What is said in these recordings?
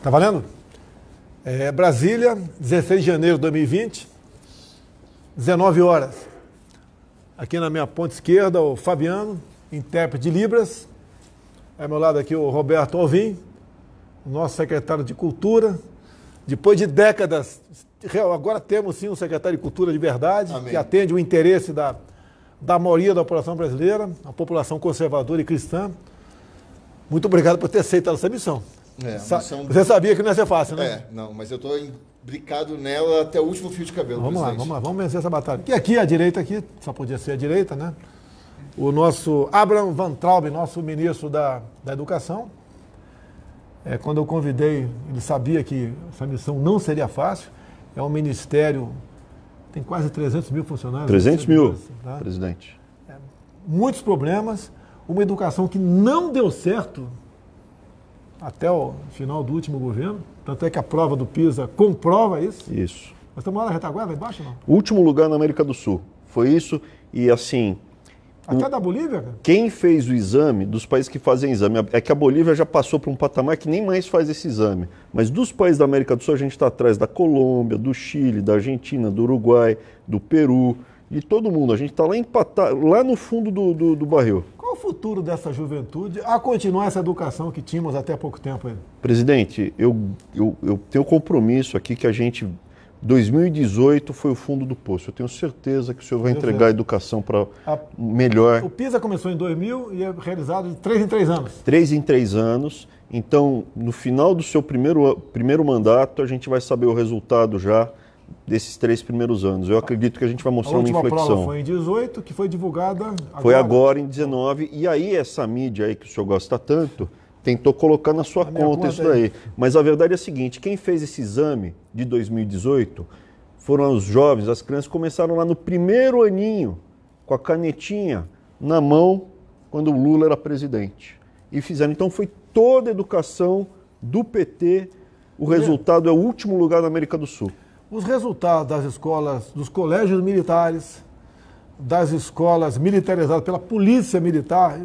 Tá valendo? Brasília, 16 de janeiro de 2020, 19 horas. Aqui na minha ponta esquerda, o Fabiano, intérprete de Libras. Ao meu lado aqui o Roberto Alvim, nosso secretário de Cultura. Depois de décadas, agora temos sim um secretário de Cultura de verdade, Amém. Que atende o interesse da maioria da população brasileira, a população conservadora e cristã. Muito obrigado por ter aceitado essa missão. Você sabia que não ia ser fácil, né? Não, mas eu estou imbricado nela até o último fio de cabelo. Vamos lá, vamos vencer essa batalha. E aqui, à direita, aqui, só podia ser a direita, né? O nosso Abraham Van Traub, nosso ministro da Educação. Quando eu convidei, ele sabia que essa missão não seria fácil. É um ministério, tem quase 300 mil funcionários. 300 mil, tá? Presidente. Muitos problemas, uma educação que não deu certo até o final do último governo, tanto é que a prova do PISA comprova isso. Isso. Nós estamos lá na retaguarda, lá embaixo, não? Último lugar na América do Sul. Foi isso e assim... Até da Bolívia, cara? Quem fez o exame, dos países que fazem exame, é que a Bolívia já passou para um patamar que nem mais faz esse exame. Mas dos países da América do Sul, a gente está atrás da Colômbia, do Chile, da Argentina, do Uruguai, do Peru, de todo mundo. A gente está lá empatado, lá no fundo do barril. Qual o futuro dessa juventude a continuar essa educação que tínhamos até há pouco tempo aí? Presidente, eu tenho compromisso aqui que a gente... 2018 foi o fundo do poço. Eu tenho certeza que o senhor vai entregar a educação para melhor. O PISA começou em 2000 e é realizado de 3 em 3 anos. 3 em 3 anos. Então, no final do seu primeiro mandato, a gente vai saber o resultado já desses 3 primeiros anos. Eu acredito que a gente vai mostrar uma inflexão. A última prova foi em 18, que foi divulgada agora. Foi agora em 19. E aí essa mídia aí que o senhor gosta tanto... tentou colocar na sua conta isso daí. Mas a verdade é a seguinte, quem fez esse exame de 2018 foram os jovens, as crianças começaram lá no primeiro aninho, com a canetinha na mão, quando o Lula era presidente. E fizeram. Então foi toda a educação do PT, o resultado é o último lugar na América do Sul. Os resultados das escolas, dos colégios militares, das escolas militarizadas pela polícia militar...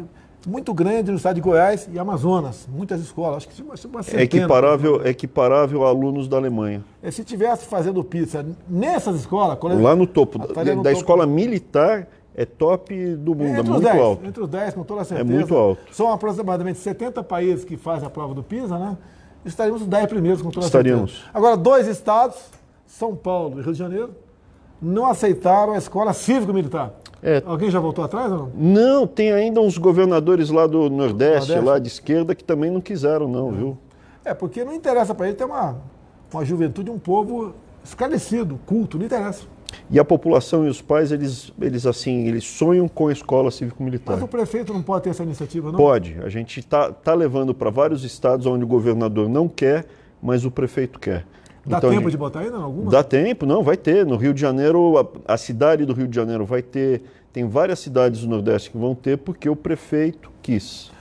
muito grande no estado de Goiás e Amazonas, muitas escolas, acho que uma centena. Equiparável a alunos da Alemanha. Se tivesse fazendo pizza nessas escolas... Lá no topo, da escola militar, é top do mundo, é muito alto. Entre os 10, com toda a certeza. É muito alto. São aproximadamente 70 países que fazem a prova do PISA, né? Estaríamos os 10 primeiros, com toda a certeza. Agora, 2 estados, São Paulo e Rio de Janeiro, não aceitaram a escola cívico-militar. Alguém já voltou atrás ou não? Não, tem ainda uns governadores lá do Nordeste, lá de esquerda, que também não quiseram, não, viu? Porque não interessa para ele ter uma juventude, um povo esclarecido, culto, não interessa. E a população e os pais, eles sonham com a escola cívico-militar. Mas o prefeito não pode ter essa iniciativa, não? Pode. A gente tá levando para vários estados onde o governador não quer, mas o prefeito quer. Dá tempo de botar ainda alguma? Dá tempo, não, vai ter. No Rio de Janeiro, a cidade do Rio de Janeiro vai ter. Tem várias cidades do Nordeste que vão ter porque o prefeito quis.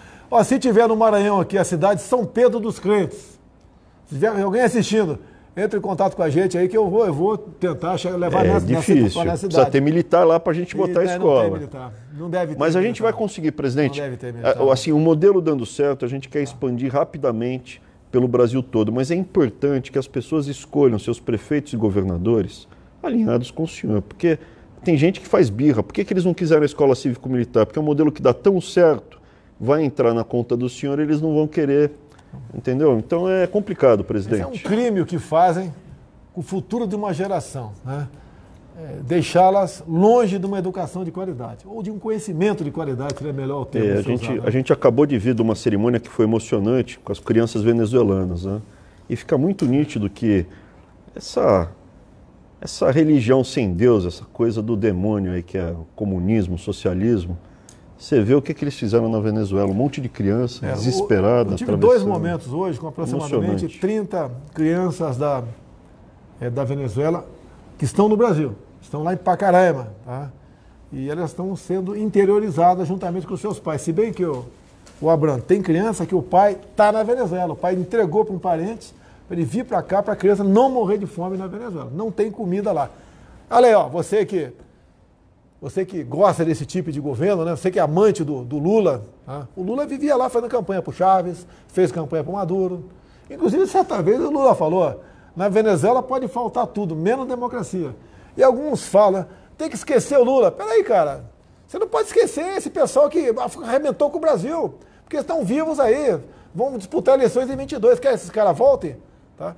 Se tiver no Maranhão aqui, a cidade de São Pedro dos Crentes, se tiver alguém assistindo, entre em contato com a gente aí que eu vou tentar levar nessa cidade. Precisa ter militar lá para a gente botar a escola. Não tem militar. Não deve ter. Mas a gente vai conseguir, presidente. Não deve ter militar. Assim, o modelo dando certo, a gente quer expandir rapidamente pelo Brasil todo, mas é importante que as pessoas escolham seus prefeitos e governadores alinhados com o senhor, porque tem gente que faz birra. Por que eles não quiseram a escola cívico-militar? Porque é um modelo que dá tão certo, vai entrar na conta do senhor e eles não vão querer, entendeu? Então é complicado, presidente. Esse é um crime o que fazem com o futuro de uma geração, né? Deixá-las longe de uma educação de qualidade, ou de um conhecimento de qualidade, seria melhor o termo. A gente acabou de vir de uma cerimônia que foi emocionante com as crianças venezuelanas, né? E fica muito nítido que essa religião sem Deus, essa coisa do demônio aí que é o comunismo, o socialismo, você vê o que eles fizeram na Venezuela, um monte de criança desesperada. Eu tive 2 momentos hoje com aproximadamente 30 crianças da Venezuela que estão no Brasil, estão lá em Pacaraima, tá? E elas estão sendo interiorizadas juntamente com os seus pais. Se bem que o Abraham tem criança que o pai está na Venezuela, o pai entregou para um parente para ele vir para cá para a criança não morrer de fome na Venezuela. Não tem comida lá. Olha aí, você que gosta desse tipo de governo, né? Você que é amante do Lula, tá? O Lula vivia lá fazendo campanha para o Chaves, fez campanha para o Maduro. Inclusive, certa vez o Lula falou, na Venezuela pode faltar tudo, menos democracia. E alguns falam, tem que esquecer o Lula. Peraí, cara, você não pode esquecer esse pessoal que arrebentou com o Brasil, porque estão vivos aí, vão disputar eleições em 22, quer que esses caras voltem? Tá?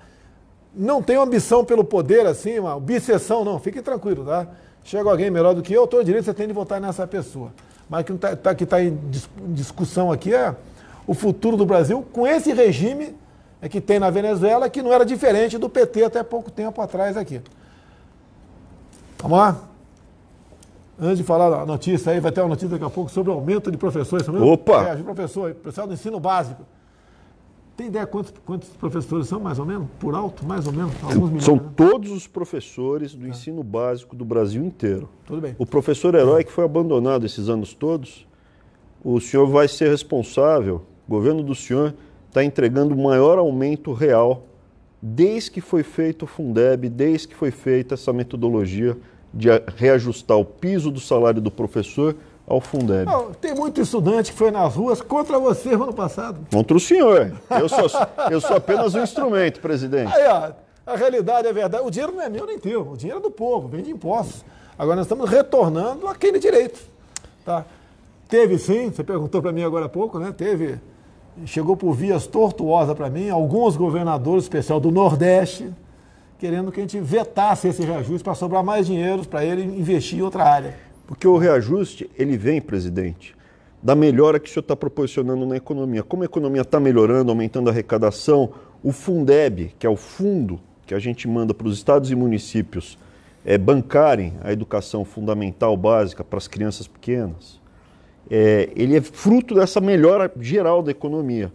Não tenho ambição pelo poder, assim, uma obsessão, não, fique tranquilo, tá? Chega alguém melhor do que eu, todo direito você tem de votar nessa pessoa. Mas o que está em discussão aqui é o futuro do Brasil com esse regime que tem na Venezuela, que não era diferente do PT até pouco tempo atrás aqui. Vamos lá? Antes de falar a notícia aí, vai ter uma notícia daqui a pouco sobre o aumento de professores. Opa! De professor, pessoal do ensino básico. Tem ideia quantos professores são, mais ou menos? Por alto, mais ou menos? Alguns milhões, são né? todos os professores do ensino básico do Brasil inteiro. Tudo bem. O professor herói que foi abandonado esses anos todos, o senhor vai ser responsável, o governo do senhor está entregando o maior aumento real desde que foi feito o Fundeb, desde que foi feita essa metodologia de reajustar o piso do salário do professor ao Fundeb. Não, tem muito estudante que foi nas ruas contra você ano passado. Contra o senhor. Eu sou apenas um instrumento, presidente. Aí, ó, a realidade é verdade. O dinheiro não é meu nem teu, o dinheiro é do povo, vem de impostos. Agora nós estamos retornando aquele direito. Tá? Teve sim, você perguntou para mim agora há pouco, né? Chegou por vias tortuosas para mim, alguns governadores, especial do Nordeste, querendo que a gente vetasse esse reajuste para sobrar mais dinheiro para ele investir em outra área. Porque o reajuste, ele vem, presidente, da melhora que o senhor está proporcionando na economia. Como a economia está melhorando, aumentando a arrecadação, o Fundeb, que é o fundo que a gente manda para os estados e municípios bancarem a educação fundamental básica para as crianças pequenas, ele é fruto dessa melhora geral da economia.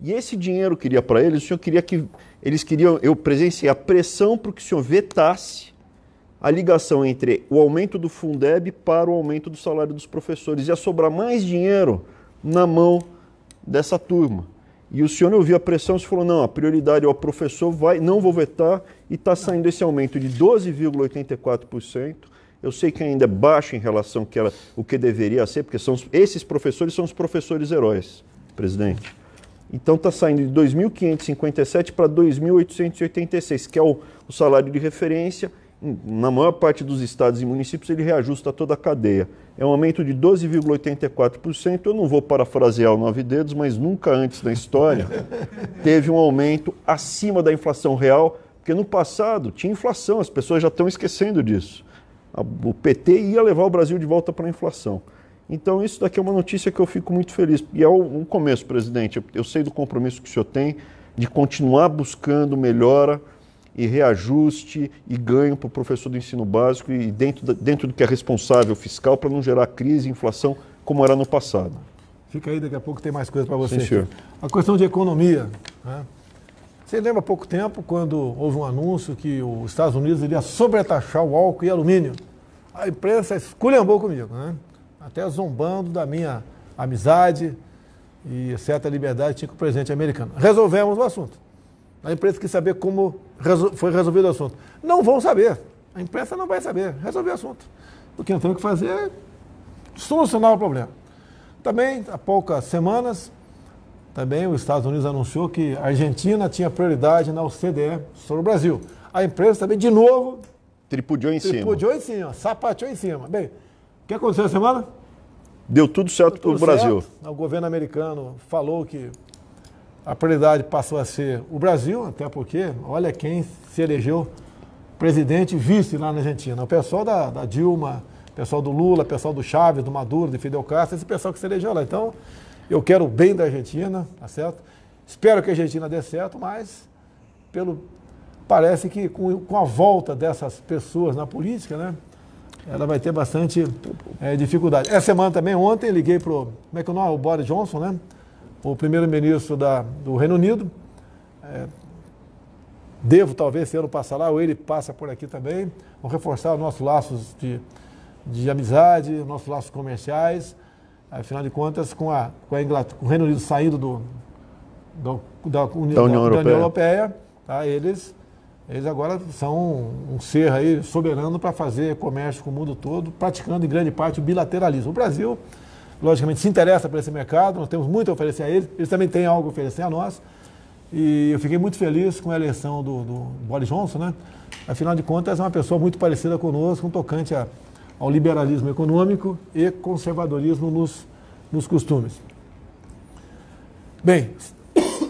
E esse dinheiro que iria para eles, o senhor queria que eles queriam, eu presenciei a pressão para que o senhor vetasse a ligação entre o aumento do Fundeb para o aumento do salário dos professores. Ia sobrar mais dinheiro na mão dessa turma. E o senhor ouviu a pressão e falou, não, a prioridade é o professor, não vou vetar, e está saindo esse aumento de 12,84%. Eu sei que ainda é baixo em relação ao que deveria ser, porque esses professores são os professores heróis, presidente. Então está saindo de 2.557 para 2.886, que é o salário de referência. Na maior parte dos estados e municípios ele reajusta toda a cadeia. É um aumento de 12,84%. Eu não vou parafrasear o 9 dedos, mas nunca antes na história teve um aumento acima da inflação real, porque no passado tinha inflação, as pessoas já estão esquecendo disso. O PT ia levar o Brasil de volta para a inflação. Então isso daqui é uma notícia que eu fico muito feliz. E é um começo, presidente. Eu sei do compromisso que o senhor tem de continuar buscando melhora e reajuste e ganho para o professor do ensino básico e dentro do que é responsável fiscal para não gerar crise e inflação como era no passado. Fica aí, daqui a pouco tem mais coisa para você. Sim, senhor. A questão de economia, né? Você lembra há pouco tempo quando houve um anúncio que os Estados Unidos iria sobretaxar o álcool e alumínio? A imprensa esculhambou comigo, né? Até zombando da minha amizade e certa liberdade tinha com o presidente americano. Resolvemos o assunto. A imprensa quis saber como foi resolvido o assunto. Não vão saber. A imprensa não vai saber. Resolver o assunto. O que nós temos que fazer é solucionar o problema. Também, há poucas semanas, também os Estados Unidos anunciou que a Argentina tinha prioridade na OCDE sobre o Brasil. A imprensa também, de novo, tripudiou em cima, sapateou em cima. Bem, o que aconteceu essa semana? Deu tudo certo para o Brasil. O governo americano falou que a prioridade passou a ser o Brasil, até porque, olha quem se elegeu presidente e vice lá na Argentina. O pessoal da Dilma, o pessoal do Lula, o pessoal do Chávez, do Maduro, de Fidel Castro, esse pessoal que se elegeu lá. Então, eu quero o bem da Argentina, tá certo? Espero que a Argentina dê certo, mas parece que com a volta dessas pessoas na política, né, ela vai ter bastante dificuldade. Essa semana também, ontem, liguei para o Boris Johnson, né, o primeiro-ministro do Reino Unido. Devo, talvez, esse ano passar lá, ou ele passa por aqui também. Vamos reforçar os nossos laços de amizade, nossos laços comerciais. Afinal de contas, com o Reino Unido saindo da União Europeia, tá, eles agora são um ser aí soberano para fazer comércio com o mundo todo, praticando em grande parte o bilateralismo. O Brasil, logicamente, se interessa por esse mercado, nós temos muito a oferecer a eles também têm algo a oferecer a nós, E eu fiquei muito feliz com a eleição do Boris Johnson, né? Afinal de contas, é uma pessoa muito parecida conosco, um tocante ao liberalismo econômico e conservadorismo nos costumes. Bem,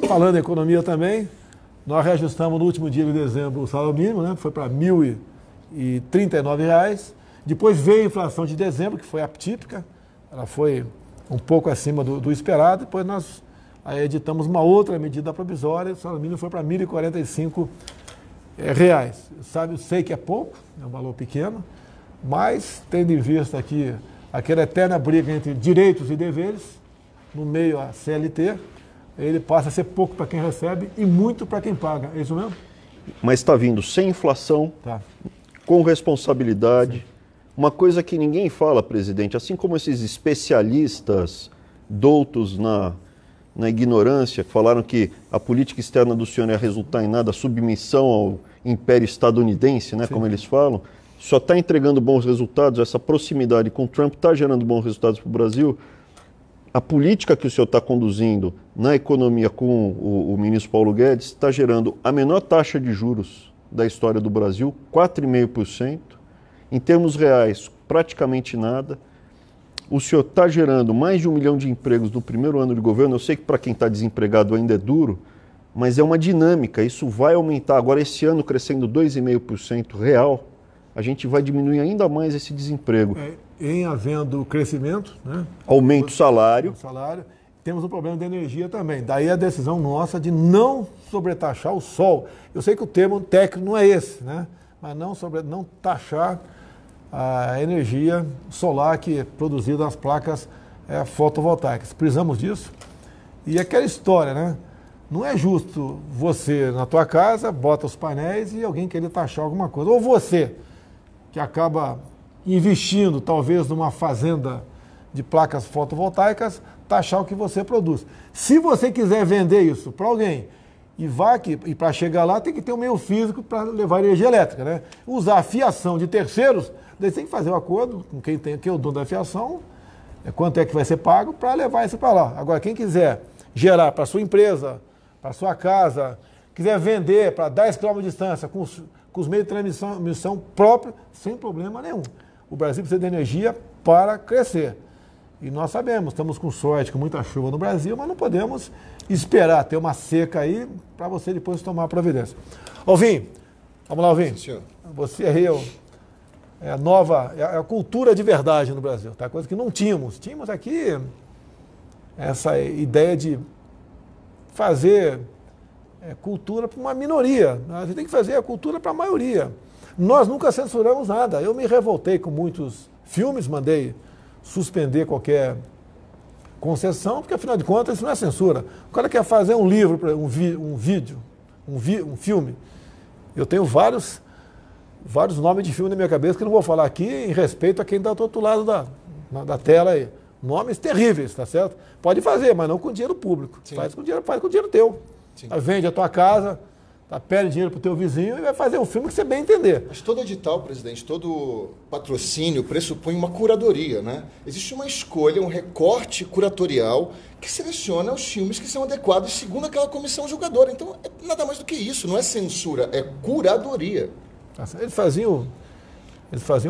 falando em economia também, nós reajustamos no último dia de dezembro o salário mínimo, né? Foi para R$ 1.039. Depois veio a inflação de dezembro, que foi atípica, ela foi um pouco acima do esperado. Depois nós editamos uma outra medida provisória, o salário mínimo foi para R$ 1.045. Eu sei que é pouco, é um valor pequeno, mas tendo em vista aqui aquela eterna briga entre direitos e deveres, no meio a CLT, ele passa a ser pouco para quem recebe e muito para quem paga. É isso mesmo? Mas está vindo sem inflação, tá, com responsabilidade. Sim. Uma coisa que ninguém fala, presidente, assim como esses especialistas doutos na ignorância, que falaram que a política externa do senhor ia resultar em nada, submissão ao império estadunidense, né, como eles falam, só está entregando bons resultados, essa proximidade com Trump está gerando bons resultados para o Brasil. A política que o senhor está conduzindo na economia com o ministro Paulo Guedes está gerando a menor taxa de juros da história do Brasil, 4,5%. Em termos reais, praticamente nada. O senhor está gerando mais de 1 milhão de empregos no primeiro ano de governo. Eu sei que para quem está desempregado ainda é duro, mas é uma dinâmica. Isso vai aumentar. Agora, esse ano, crescendo 2,5% real, a gente vai diminuir ainda mais esse desemprego. Em havendo crescimento, né? Aumenta o salário. Temos um problema de energia também. Daí a decisão nossa de não sobretaxar o sol. Eu sei que o termo técnico não é esse, né? Mas não taxar a energia solar que é produzida nas placas fotovoltaicas. Precisamos disso. E aquela história, né? Não é justo você, na tua casa, bota os painéis e alguém querer taxar alguma coisa. Ou você, que acaba investindo, talvez, numa fazenda de placas fotovoltaicas, taxar o que você produz. Se você quiser vender isso para alguém e para chegar lá tem que ter um meio físico para levar energia elétrica, né? Usar a fiação de terceiros, daí tem que fazer um acordo com quem é o dono da fiação, quanto é que vai ser pago para levar isso para lá. Agora, quem quiser gerar para sua empresa, para sua casa, quiser vender para 10 km de distância com os meios de transmissão próprios, sem problema nenhum. O Brasil precisa de energia para crescer. E nós sabemos, estamos com sorte, com muita chuva no Brasil, mas não podemos esperar ter uma seca aí para você depois tomar providência. Alvim, vamos lá, Alvim. Sim, você é a cultura de verdade no Brasil, tá? Coisa que não tínhamos. Tínhamos aqui essa ideia de fazer cultura para uma minoria. A gente tem que fazer a cultura para a maioria. Nós nunca censuramos nada. Eu me revoltei com muitos filmes, mandei suspender qualquer concessão, porque afinal de contas isso não é censura. O cara quer fazer um livro, um filme. Eu tenho vários nomes de filme na minha cabeça que eu não vou falar aqui em respeito a quem está do outro lado da tela aí. Nomes terríveis, tá certo? Pode fazer, mas não com dinheiro público. Faz com dinheiro teu. Vende a tua casa, pede dinheiro para o teu vizinho e vai fazer um filme que você bem entender. Mas todo edital, presidente, todo patrocínio pressupõe uma curadoria, né? Existe uma escolha, um recorte curatorial que seleciona os filmes que são adequados segundo aquela comissão julgadora. Então, é nada mais do que isso, não é censura, é curadoria. Eles faziam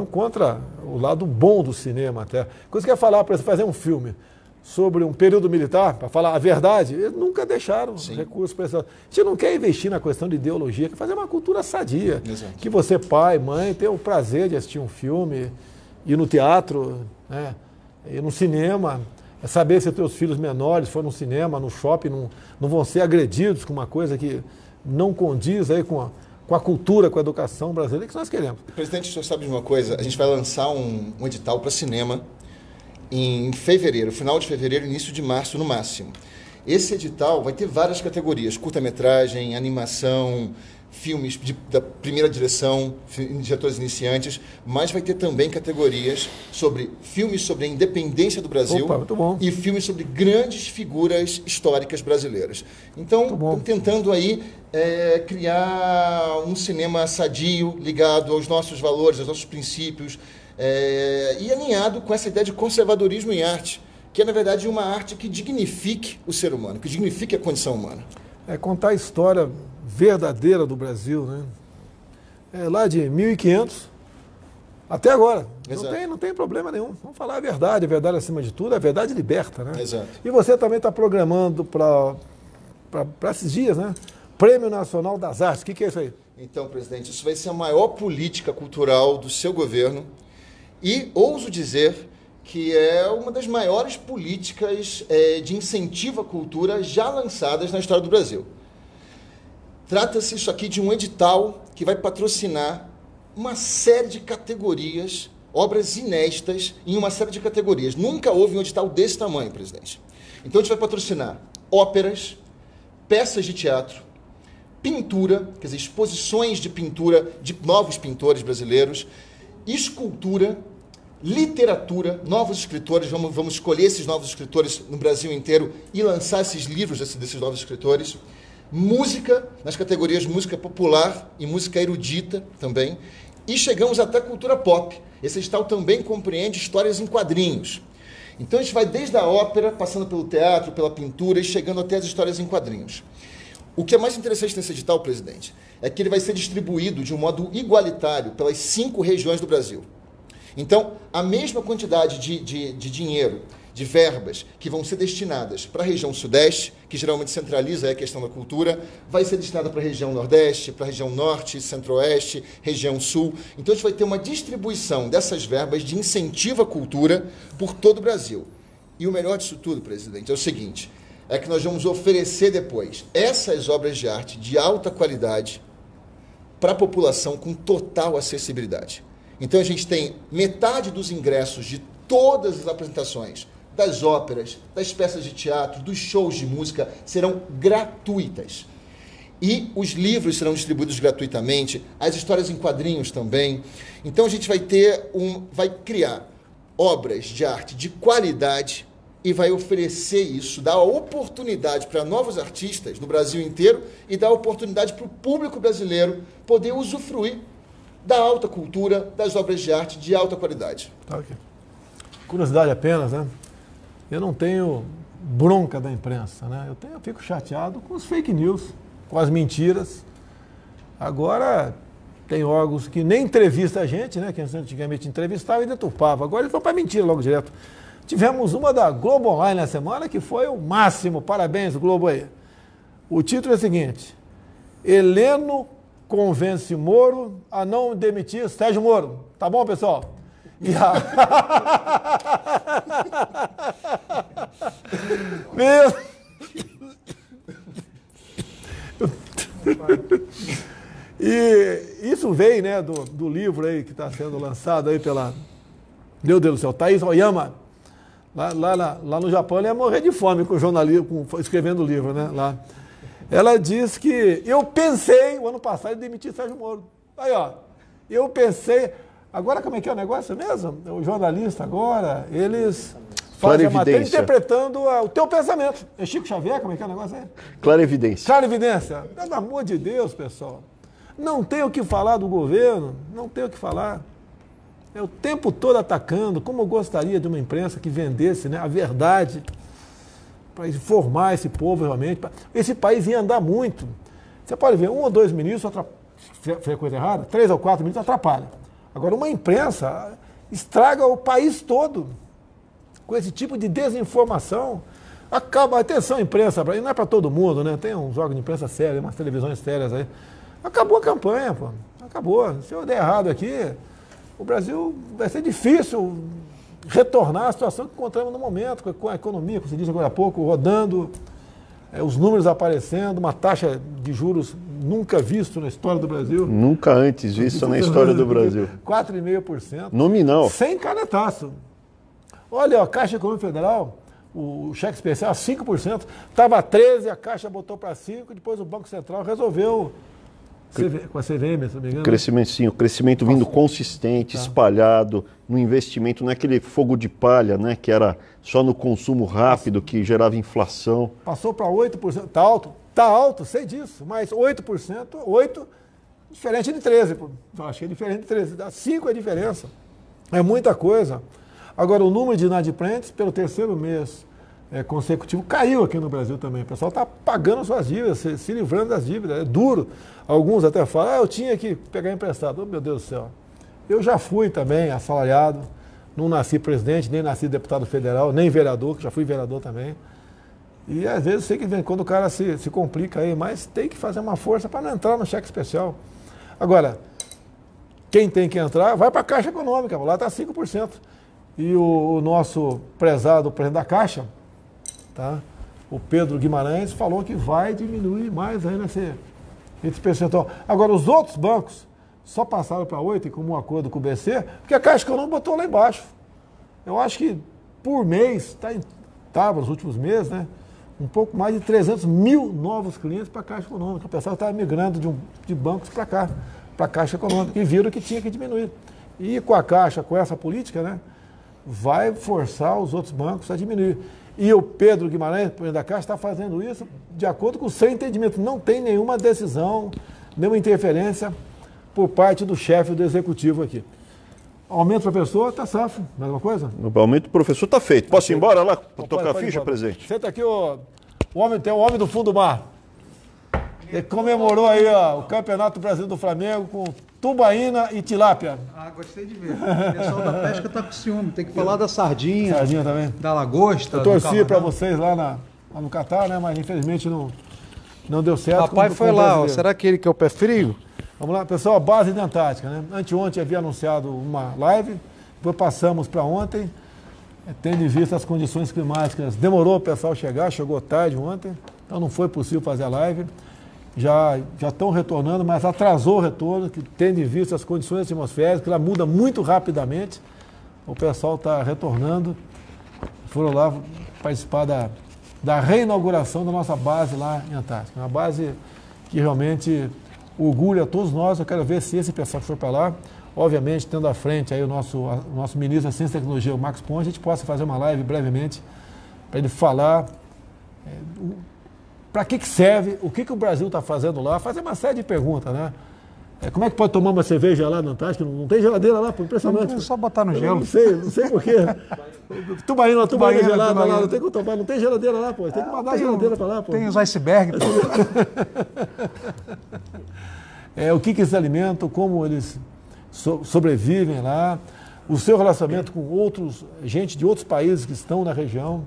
contra o lado bom do cinema até. Quando você quer falar para você fazer um filme sobre um período militar, para falar a verdade, eles nunca deixaram recursos para isso. A gente não quer investir na questão de ideologia, quer fazer uma cultura sadia. Exato. Que você, pai, mãe, tenha o prazer de assistir um filme, ir no teatro, né, ir no cinema, saber se os teus filhos menores foram no cinema, no shopping, não vão ser agredidos com uma coisa que não condiz aí com a cultura, com a educação brasileira que nós queremos. Presidente, o senhor sabe de uma coisa? A gente vai lançar um edital para cinema em fevereiro, final de fevereiro, início de março no máximo. Esse edital vai ter várias categorias, curta-metragem, animação, filmes da primeira direção, diretores iniciantes, mas vai ter também categorias sobre filmes sobre a independência do Brasil. Opa, muito bom. E filmes sobre grandes figuras históricas brasileiras. Então, estamos tentando aí criar um cinema sadio, ligado aos nossos valores, aos nossos princípios, e alinhado com essa ideia de conservadorismo em arte, que é, na verdade, uma arte que dignifique o ser humano, que dignifique a condição humana. é contar a história verdadeira do Brasil, né? Lá de 1500 até agora. Não tem problema nenhum. Vamos falar a verdade acima de tudo, a verdade liberta, né? Exato. E você também está programando para esses dias, né? Prêmio Nacional das Artes. O que é isso aí? Então, presidente, isso vai ser a maior política cultural do seu governo e ouso dizer que é uma das maiores políticas de incentivo à cultura já lançadas na história do Brasil. Trata-se isso aqui de um edital que vai patrocinar uma série de categorias, obras inéditas em uma série de categorias. Nunca houve um edital desse tamanho, presidente. Então a gente vai patrocinar óperas, peças de teatro, pintura, quer dizer, exposições de pintura de novos pintores brasileiros, escultura, literatura, novos escritores, vamos escolher esses novos escritores no Brasil inteiro e lançar esses livros desses novos escritores, música, nas categorias música popular e música erudita também, e chegamos até cultura pop. Esse edital também compreende histórias em quadrinhos. Então a gente vai desde a ópera, passando pelo teatro, pela pintura e chegando até as histórias em quadrinhos. O que é mais interessante nesse edital, presidente, é que ele vai ser distribuído de um modo igualitário pelas 5 regiões do Brasil. Então, a mesma quantidade de dinheiro, de verbas que vão ser destinadas para a região Sudeste, que geralmente centraliza a questão da cultura, vai ser destinada para a região Nordeste, para a região Norte, Centro-Oeste, região Sul. Então, a gente vai ter uma distribuição dessas verbas de incentivo à cultura por todo o Brasil. E o melhor disso tudo, presidente, é o seguinte, é que nós vamos oferecer depois essas obras de arte de alta qualidade para a população com total acessibilidade. Então, a gente tem metade dos ingressos de todas as apresentações, das óperas, das peças de teatro, dos shows de música, serão gratuitas. E os livros serão distribuídos gratuitamente, as histórias em quadrinhos também. Então, a gente vai criar obras de arte de qualidade e vai oferecer isso, dar a oportunidade para novos artistas no Brasil inteiro e dar a oportunidade para o público brasileiro poder usufruir da alta cultura, das obras de arte de alta qualidade. Tá, okay. Curiosidade apenas, né? Eu não tenho bronca da imprensa, né? Eu fico chateado com os fake news, com as mentiras. Agora, tem órgãos que nem entrevistam a gente, né? Que antigamente entrevistava e deturpava. Agora eles vão para mentira logo direto. Tivemos uma da Globo Online na semana que foi o máximo. Parabéns, Globo aí. O título é o seguinte: Heleno convence Moro a não demitir Sérgio Moro. Tá bom, pessoal? E isso veio, né, do livro aí que está sendo lançado aí pela... Meu Deus do céu, Thaís Oyama. Lá no Japão ele ia morrer de fome com o jornalismo, escrevendo o livro, né? Lá. Ela diz que eu pensei, o ano passado, em demitir Sérgio Moro. Aí, ó, eu pensei... Agora, como é que é o negócio mesmo? O jornalista agora, eles fazem a matéria interpretando o teu pensamento. É Chico Xavier? Como é que é o negócio aí? Clarividência. Clarividência. Pelo amor de Deus, pessoal. Não tem o que falar do governo, não tem o que falar. É o tempo todo atacando. Como eu gostaria de uma imprensa que vendesse, né, a verdade para informar esse povo realmente. Esse país ia andar muito. Você pode ver, 1 ou 2 ministros, fez coisa errada, 3 ou 4 ministros atrapalham. Agora, uma imprensa estraga o país todo com esse tipo de desinformação. Acaba, atenção, imprensa, e não é para todo mundo, né? Tem uns órgãos de imprensa sérios, umas televisões sérias aí. Acabou a campanha, pô. Acabou. Se eu der errado aqui, o Brasil vai ser difícil retornar à situação que encontramos no momento, com a economia, como você disse agora há pouco, rodando, os números aparecendo, uma taxa de juros nunca visto na história do Brasil. Nunca antes visto na história do Brasil. 4,5%. Nominal. Sem canetaço. Olha, a Caixa Econômica Federal, o cheque especial, 5%. Estava 13%, a Caixa botou para 5%, depois o Banco Central resolveu, com a CVM, se não me engano. Crescimento, sim, o crescimento vindo consistente, espalhado, no investimento, não é aquele fogo de palha, né, que era só no consumo rápido, que gerava inflação. Passou para 8%, está alto, sei disso, mas 8%, 8%, diferente de 13%. Eu achei diferente de 13%, dá 5% a diferença. É muita coisa. Agora, o número de inadimplentes, pelo terceiro mês consecutivo caiu aqui no Brasil também. O pessoal está pagando suas dívidas, se livrando das dívidas. É duro. Alguns até falam, eu tinha que pegar emprestado. Oh, meu Deus do céu. Eu já fui também assalariado, não nasci presidente, nem nasci deputado federal, nem vereador, que já fui vereador também. E às vezes sei que quando o cara se complica aí, mas tem que fazer uma força para não entrar no cheque especial. Agora, quem tem que entrar, vai para a Caixa Econômica, lá está 5%. E o nosso prezado presidente da Caixa, tá? O Pedro Guimarães, falou que vai diminuir mais ainda esse percentual. Agora, os outros bancos só passaram para 8%, como um acordo com o BC, porque a Caixa Econômica botou lá embaixo. Eu acho que por mês, estava nos últimos meses, né? Um pouco mais de 300 mil novos clientes para a Caixa Econômica. O pessoal estava migrando de bancos para cá, para a Caixa Econômica, e viram que tinha que diminuir. E com a Caixa, com essa política, né, vai forçar os outros bancos a diminuir. E o Pedro Guimarães, presidente da Caixa, está fazendo isso de acordo com o seu entendimento. Não tem nenhuma decisão, nenhuma interferência por parte do chefe do executivo aqui. Aumento do professor, está safo. Mais alguma coisa? O aumento do professor está feito. Posso ir embora lá para tocar a ficha, presidente? Senta aqui, tem o homem do fundo do mar. Ele comemorou aí o Campeonato Brasileiro do Flamengo com tubaína e tilápia. Ah, gostei de ver. O pessoal da pesca está com ciúme. Tem que falar da sardinha. Sardinha também. Da lagosta. Eu torci para vocês lá no Catar, né? Mas infelizmente não deu certo. Papai foi lá, ó. Será que ele que é o pé frio? Vamos lá, pessoal, base de Antártica, né? Anteontem havia anunciado uma live, depois passamos para ontem, tendo em vista as condições climáticas. Demorou o pessoal chegar, chegou tarde ontem, então não foi possível fazer a live. Já estão retornando, mas atrasou o retorno, que tendo em vista as condições atmosféricas, que ela muda muito rapidamente. O pessoal está retornando, foram lá participar da reinauguração da nossa base lá em Antártica. Uma base que realmente orgulha a todos nós. Eu quero ver se esse pessoal que for para lá, obviamente tendo à frente aí o nosso ministro da Ciência e Tecnologia, o Max Ponte, a gente possa fazer uma live brevemente para ele falar para que serve, o que o Brasil está fazendo lá, fazer uma série de perguntas, né? Como é que pode tomar uma cerveja lá na Antártica? Não tem geladeira lá, pô, impressionante. Não, é só botar no gelo. Não sei por quê. Tubaína gelada lá, não tem como tomar, não tem geladeira lá, pô. Tem que mandar a geladeira para lá, pô. Tem os icebergs, pô. O que eles alimentam, como eles sobrevivem lá, o seu relacionamento com gente de outros países que estão na região,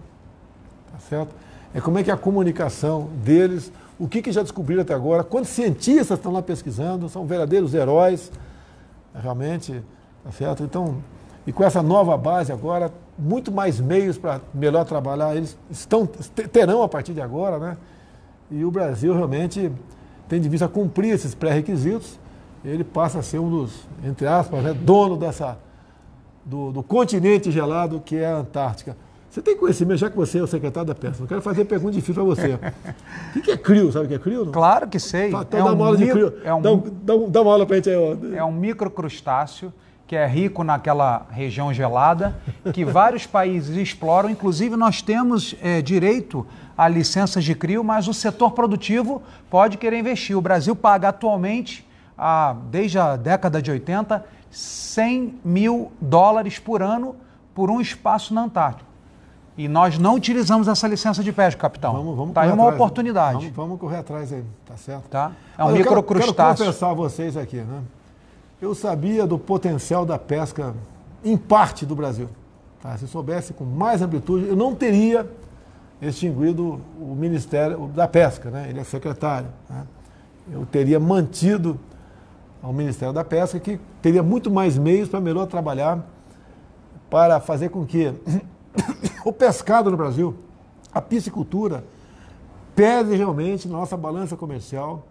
tá certo? Como é que é a comunicação deles, o que já descobriram até agora, quantos cientistas estão lá pesquisando, são verdadeiros heróis, realmente, tá certo? Então, e com essa nova base agora, muito mais meios para melhor trabalhar, eles terão a partir de agora, né? E o Brasil realmente tem de vista cumprir esses pré-requisitos, ele passa a ser um dos, entre aspas, né, dono do continente gelado que é a Antártica. Você tem conhecimento, já que você é o secretário da Pesca, eu quero fazer uma pergunta difícil para você. O que é CRIO? Sabe o que é CRIO? Não? Claro que sei. Então dá uma aula de CRIO. Dá uma aula para a gente aí. Ó. É um microcrustáceo que é rico naquela região gelada, que vários países exploram. Inclusive, nós temos direito a licenças de CRIO, mas o setor produtivo pode querer investir. O Brasil paga atualmente, desde a década de 80, $100 mil por ano por um espaço na Antártica. E nós não utilizamos essa licença de pesca, capitão. Vamos tá aí uma oportunidade. Vamos correr atrás aí, tá certo? Tá? É um microcrustáceo. Quero confessar a vocês aqui, né? Eu sabia do potencial da pesca em parte do Brasil. Tá? Se soubesse com mais amplitude, eu não teria extinguido o Ministério da Pesca, né? Ele é secretário. Né? Eu teria mantido o Ministério da Pesca, que teria muito mais meios para melhor trabalhar, para fazer com que o pescado no Brasil, a piscicultura, pese realmente na nossa balança comercial,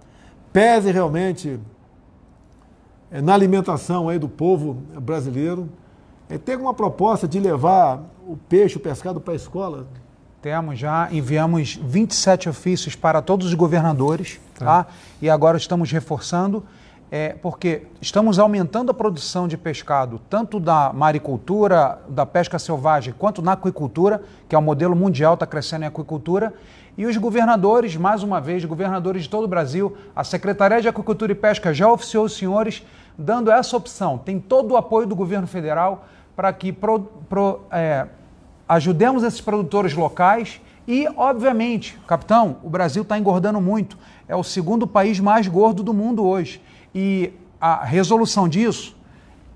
pese realmente na alimentação aí do povo brasileiro. Tem alguma proposta de levar o peixe, o pescado para a escola? Temos já, enviamos 27 ofícios para todos os governadores, tá? E agora estamos reforçando, porque estamos aumentando a produção de pescado, tanto da maricultura, da pesca selvagem, quanto na aquicultura, que é o modelo mundial, está crescendo em aquicultura. E os governadores, mais uma vez, governadores de todo o Brasil, a Secretaria de Aquicultura e Pesca já oficiou os senhores, dando essa opção. Tem todo o apoio do governo federal para que ajudemos esses produtores locais E, obviamente, capitão, o Brasil está engordando muito. É o segundo país mais gordo do mundo hoje. E a resolução disso,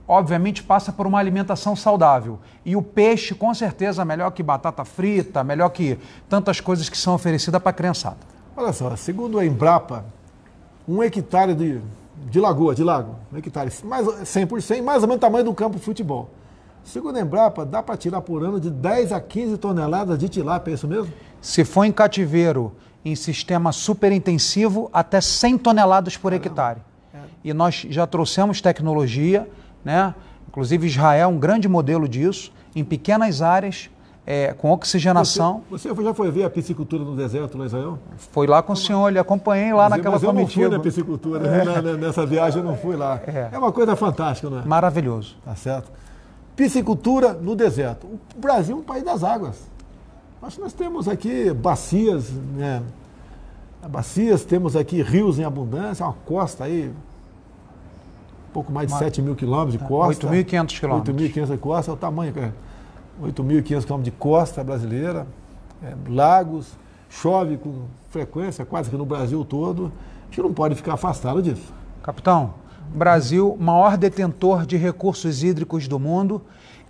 obviamente, passa por uma alimentação saudável. E o peixe, com certeza, melhor que batata frita, melhor que tantas coisas que são oferecidas para a criançada. Olha só, segundo a Embrapa, 1 hectare de lago, um hectare mais 100%, mais ou menos o tamanho do campo de futebol. Segundo a Embrapa, dá para tirar por ano de 10 a 15 toneladas de tilápia, é isso mesmo? Se for em cativeiro, em sistema superintensivo, até 100 toneladas por hectare. E nós já trouxemos tecnologia, né? Inclusive Israel é um grande modelo disso, em pequenas áreas, com oxigenação. Você já foi ver a piscicultura no deserto lá em Israel? Foi lá com o senhor, lhe acompanhei lá naquela comitiva. Mas eu não fui na piscicultura, nessa viagem eu não fui lá. É uma coisa fantástica, não é? Maravilhoso. Tá certo. Piscicultura no deserto. O Brasil é um país das águas. Nós temos aqui bacias, né? Bacias, temos aqui rios em abundância, uma costa aí, pouco mais de 7 mil quilômetros de costa. 8.500 quilômetros. 8.500 de costa, é o tamanho, cara. 8.500 quilômetros de costa brasileira, lagos, chove com frequência, quase que no Brasil todo. A gente não pode ficar afastado disso. Capitão, Brasil, maior detentor de recursos hídricos do mundo.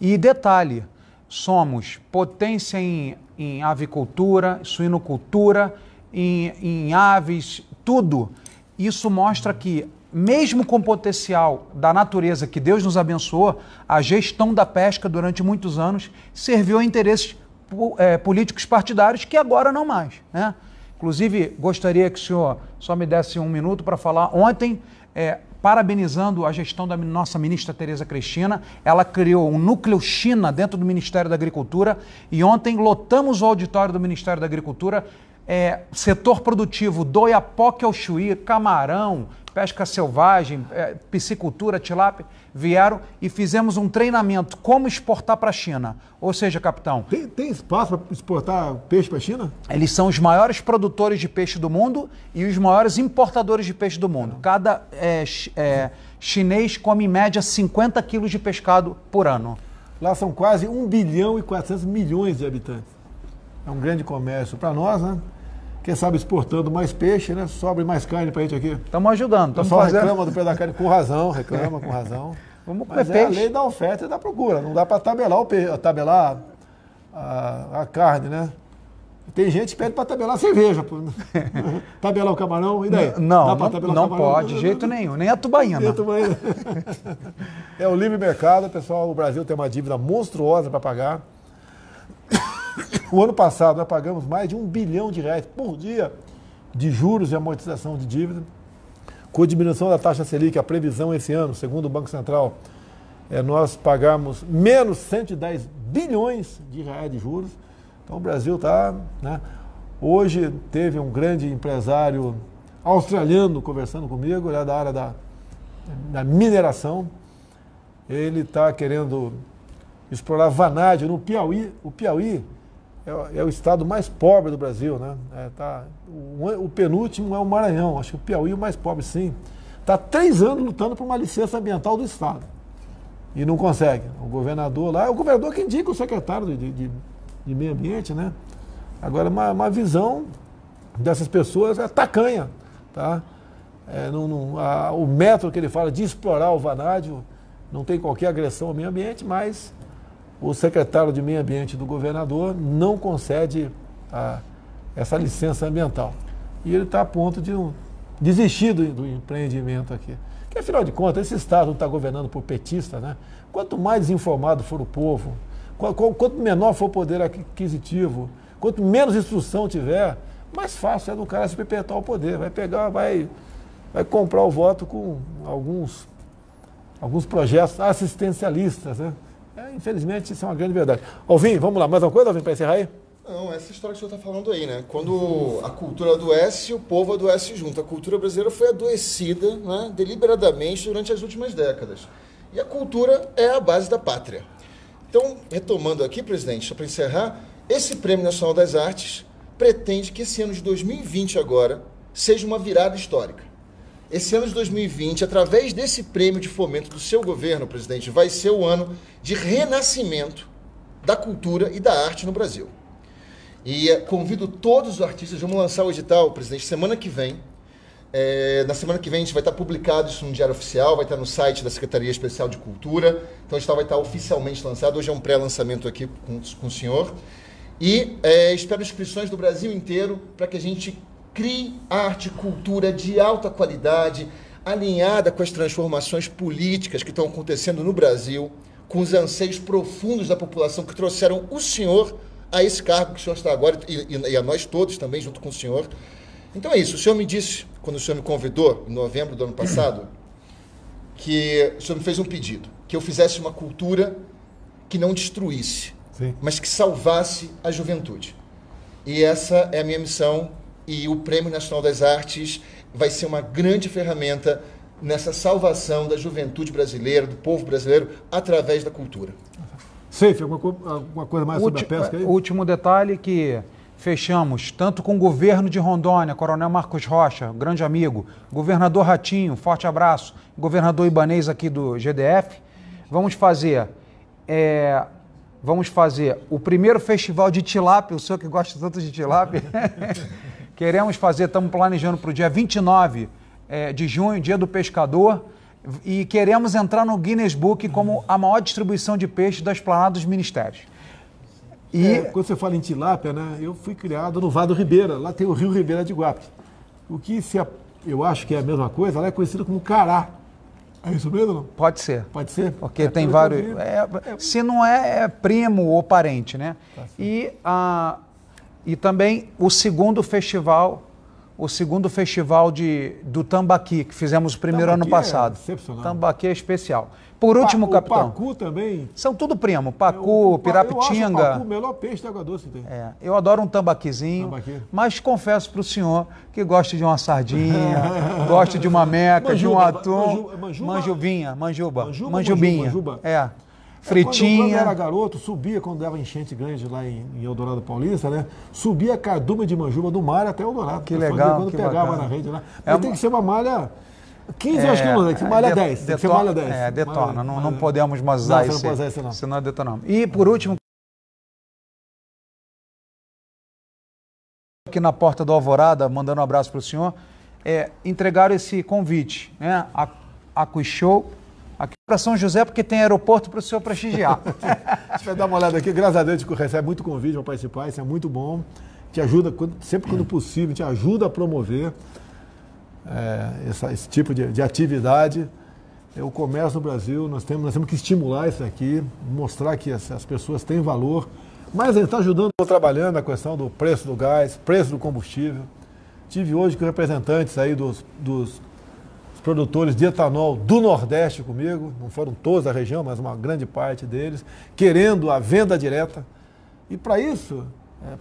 E detalhe, somos potência em avicultura, suinocultura, em aves, tudo. Isso mostra que, mesmo com o potencial da natureza que Deus nos abençoou, a gestão da pesca durante muitos anos serviu a interesses políticos partidários que agora não mais, né? Inclusive, gostaria que o senhor só me desse um minuto para falar. Ontem, parabenizando a gestão da nossa ministra Tereza Cristina, ela criou um núcleo China dentro do Ministério da Agricultura e ontem lotamos o auditório do Ministério da Agricultura, setor produtivo do Oiapoque ao Chuí, camarão, pesca selvagem, piscicultura, tilápia, vieram e fizemos um treinamento como exportar para a China. Ou seja, capitão... Tem espaço para exportar peixe para a China? Eles são os maiores produtores de peixe do mundo e os maiores importadores de peixe do mundo. Cada chinês come em média 50 quilos de pescado por ano. Lá são quase 1 bilhão e 400 milhões de habitantes. É um grande comércio para nós, né? Quem sabe exportando mais peixe, né? Sobra mais carne pra gente aqui. Estamos ajudando. O pessoal reclama do preço da carne com razão, reclama com razão. Vamos comer peixe. É a lei da oferta e da procura. Não dá para tabelar a carne, né? Tem gente que pede para tabelar a cerveja. Tabelar o camarão, e daí? Não pode, de jeito nenhum. Nem a tubaína. É o livre mercado, pessoal. O Brasil tem uma dívida monstruosa para pagar. O ano passado nós pagamos mais de R$1 bilhão por dia de juros e amortização de dívida. Com a diminuição da taxa Selic, a previsão esse ano, segundo o Banco Central, nós pagamos menos 110 bilhões de reais de juros. Então o Brasil está... né? Hoje teve um grande empresário australiano conversando comigo, ele é da área da mineração. Ele está querendo explorar vanádio no Piauí. O Piauí é o estado mais pobre do Brasil, né? O penúltimo é o Maranhão, acho que o Piauí é o mais pobre, sim. Está há 3 anos lutando por uma licença ambiental do estado e não consegue. O governador lá, é o governador que indica o secretário de meio ambiente, né? Agora, uma visão dessas pessoas é tacanha, tá? O método que ele fala de explorar o vanádio não tem qualquer agressão ao meio ambiente, mas o secretário de meio ambiente do governador não concede essa licença ambiental. E ele está a ponto de desistir do empreendimento aqui. Porque, afinal de contas, esse estado não está governando por petista, né? Quanto mais desinformado for o povo, quanto menor for o poder aquisitivo, quanto menos instrução tiver, mais fácil é do cara se perpetuar o poder. Vai comprar o voto com alguns projetos assistencialistas, né? Infelizmente, isso é uma grande verdade. Alvin, vamos lá, mais uma coisa, Alvin, para encerrar aí? Não, essa história que o senhor está falando aí, né? Quando a cultura adoece, o povo adoece junto. A cultura brasileira foi adoecida, né, deliberadamente durante as últimas décadas. E a cultura é a base da pátria. Então, retomando aqui, presidente, só para encerrar, esse Prêmio Nacional das Artes pretende que esse ano de 2020 agora seja uma virada histórica. Esse ano de 2020, através desse prêmio de fomento do seu governo, presidente, vai ser o ano de renascimento da cultura e da arte no Brasil. E convido todos os artistas, vamos lançar o edital, presidente, semana que vem. Na semana que vem a gente vai estar publicado isso no Diário Oficial, vai estar no site da Secretaria Especial de Cultura, então o edital vai estar oficialmente lançado. Hoje é um pré-lançamento aqui com o senhor. E espero inscrições do Brasil inteiro para que a gente crie arte e cultura de alta qualidade, alinhada com as transformações políticas que estão acontecendo no Brasil, com os anseios profundos da população que trouxeram o senhor a esse cargo que o senhor está agora e a nós todos também, junto com o senhor. Então é isso. O senhor me disse, quando o senhor me convidou, em novembro do ano passado, que o senhor me fez um pedido, que eu fizesse uma cultura que não destruísse, sim, mas que salvasse a juventude. E essa é a minha missão, e o Prêmio Nacional das Artes vai ser uma grande ferramenta nessa salvação da juventude brasileira, do povo brasileiro, através da cultura. Seif, alguma coisa mais sobre a pesca aí? Último detalhe que fechamos, tanto com o governo de Rondônia, Coronel Marcos Rocha, grande amigo, governador Ratinho, forte abraço, governador Ibanez aqui do GDF, vamos fazer o primeiro festival de tilápia, o senhor que gosta tanto de tilápia, queremos fazer, estamos planejando para o dia 29 de junho, dia do pescador, e queremos entrar no Guinness Book como a maior distribuição de peixe da esplanada dos ministérios. Quando você fala em tilápia, né, eu fui criado no Vado Ribeira, lá tem o Rio Ribeira de Guape. O que eu acho que é a mesma coisa, ela é conhecida como cará. É isso mesmo, não? Pode ser. Pode ser? Porque tem vários... se não é primo ou parente, né? Tá, e também o segundo festival do Tambaqui, que fizemos o primeiro ano passado. Excepcional. Tambaqui é especial. Por último, capitão. O pacu também. São tudo primo. Pacu, pirapitinga. Eu acho o pacu o melhor peixe de água doce que tem. Eu adoro um tambaquizinho, mas confesso para o senhor que gosto de uma sardinha, gosto de uma meca, de um atum. Manjubinha. Fritinha. Quando eu era garoto, quando dava enchente grande lá em Eldorado Paulista, né? Subia a cardume de manjuba do mar até Eldorado. Que legal, quando pegava na rede lá. Mas tem que ser uma malha... 15 acho que não, que malha 10. Tem que ser malha 10. Detona. Não podemos mais usar isso. Não pode usar isso, não. Senão detonamos. E por último, aqui na porta do Alvorada, mandando um abraço para o senhor, entregaram esse convite, né? A Show aqui para São José, porque tem aeroporto para o senhor prestigiar. A gente vai dar uma olhada aqui. Graças a Deus, a gente recebe muito convite para participar, isso é muito bom. Te ajuda, sempre quando possível, te ajuda a promover esse tipo de atividade. O comércio no Brasil, nós temos que estimular isso aqui, mostrar que as pessoas têm valor. Mas a gente está ajudando, trabalhando a questão do preço do gás, preço do combustível. Tive hoje com representantes aí dos produtores de etanol do Nordeste comigo, não foram todos da região, mas uma grande parte deles, querendo a venda direta. E para isso,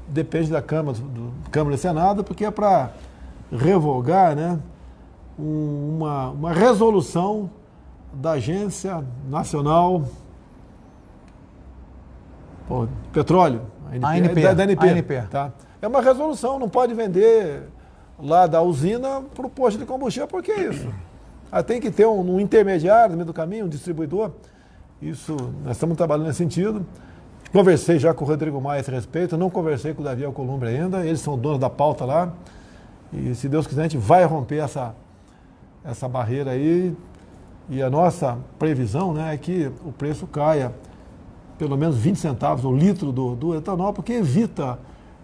depende da Câmara e Senado, porque é para revogar, né, uma resolução da Agência Nacional Petróleo, da ANP. Tá? É uma resolução, não pode vender lá da usina para o posto de combustível, por que isso? Tem que ter um intermediário no meio do caminho, um distribuidor. Isso, nós estamos trabalhando nesse sentido. Conversei já com o Rodrigo Maia a esse respeito, não conversei com o Davi Alcolumbre ainda, eles são donos da pauta lá. E se Deus quiser, a gente vai romper essa barreira aí. E a nossa previsão, né, é que o preço caia pelo menos 20 centavos o litro do etanol, porque evita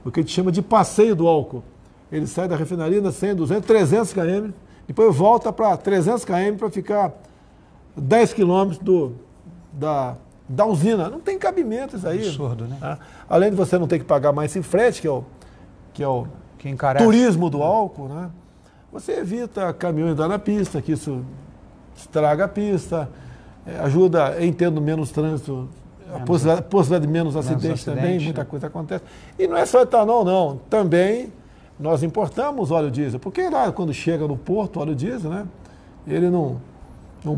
o que a gente chama de passeio do álcool. Ele sai da refinaria, 100, 200, 300 km, depois volta para 300 km para ficar 10 quilômetros da usina. Não tem cabimento isso aí. Absurdo, né? Tá? Além de você não ter que pagar mais esse frete, que é o turismo do álcool, né? Você evita caminhões andar na pista, que isso estraga a pista, ajuda em tendo menos trânsito, a possibilidade de menos acidentes também, muita coisa acontece. E não é só etanol, não. Também nós importamos óleo diesel, porque lá quando chega no porto, óleo diesel, né? Ele não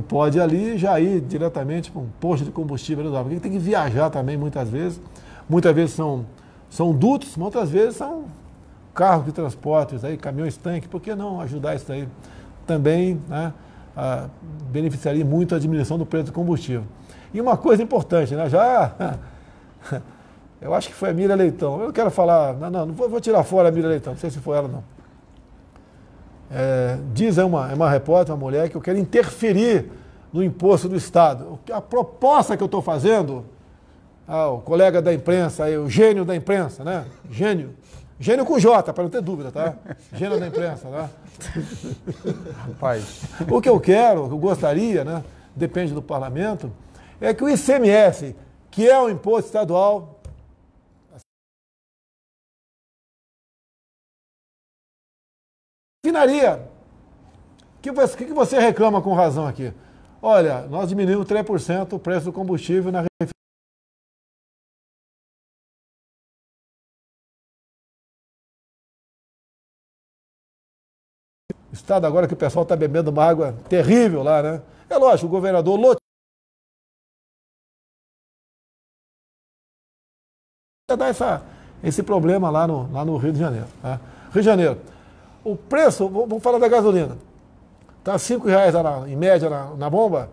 pode ali já ir diretamente para um posto de combustível, porque ele tem que viajar também muitas vezes. Muitas vezes são dutos, muitas vezes são carros que transportam isso aí, caminhões-tanque. Por que não ajudar isso aí? Também, né, beneficiaria muito a diminuição do preço do combustível. E uma coisa importante, né, Eu acho que foi a Miriam Leitão. Eu não quero falar, não vou tirar fora a Miriam Leitão, não sei se foi ela não. Diz uma repórter, uma mulher, que eu quero interferir no imposto do Estado. A proposta que eu estou fazendo, o colega da imprensa, o gênio da imprensa, né? Gênio com J, para não ter dúvida, tá? Gênio da imprensa, tá? Rapaz. O que eu quero, o que eu gostaria, né? Depende do parlamento, é que o ICMS, que é um imposto estadual, refinaria. O que você reclama com razão aqui? Olha, nós diminuímos 3% o preço do combustível na refinaria. O estado agora que o pessoal está bebendo uma água terrível lá, né? É lógico, o governador loteou dar esse problema lá no Rio de Janeiro. Tá? Rio de Janeiro. O preço, vamos falar da gasolina. Está R$ 5,00 em média na bomba,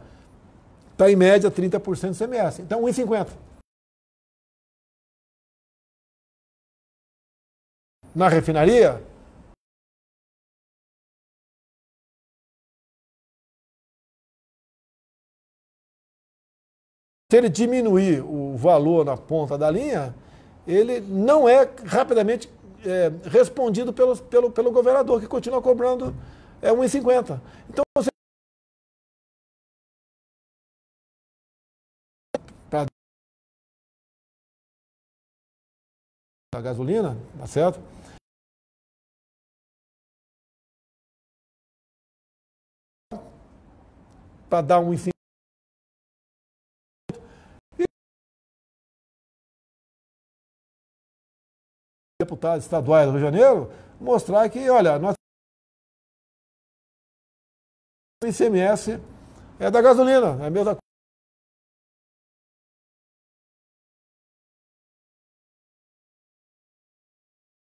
está em média 30% de ICMS. Então, R$ 1,50. Na refinaria, se ele diminuir o valor na ponta da linha, ele não é rapidamente respondido pelo governador, que continua cobrando R$ 1,50. Então, você a gasolina, tá certo? Para dar um incentivo. Deputados estaduais do Rio de Janeiro, mostrar que, olha, nós o ICMS é da gasolina, é a mesma coisa.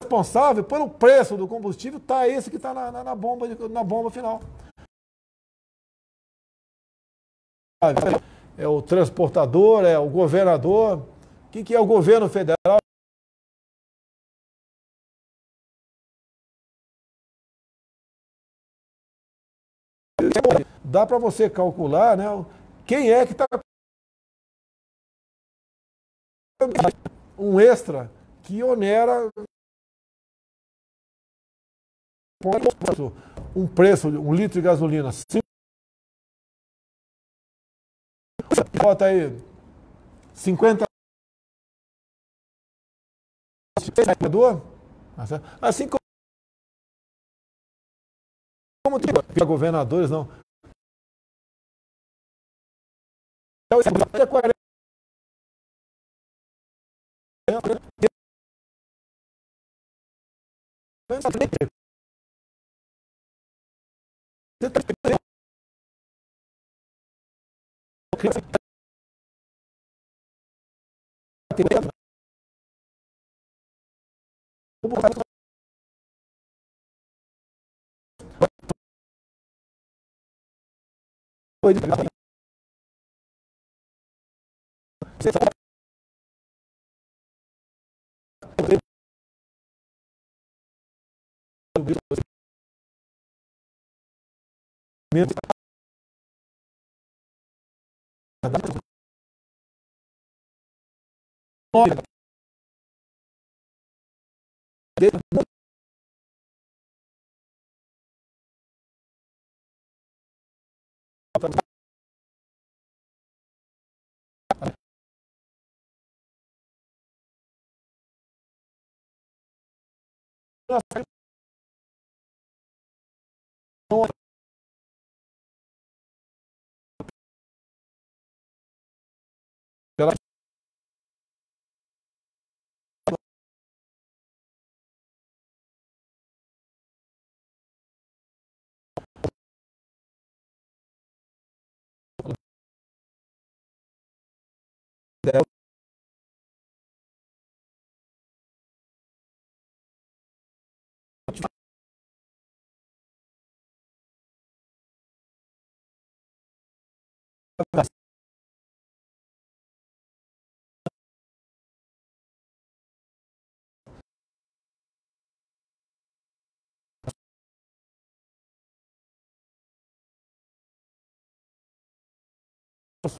Responsável pelo preço do combustível está esse que está na bomba final. É o transportador, é o governador. O que é o governo federal? Dá para você calcular, né, quem é que está um extra que onera um preço, 1 litro de gasolina. Bota aí 50 assim como tem governadores, não. É 40.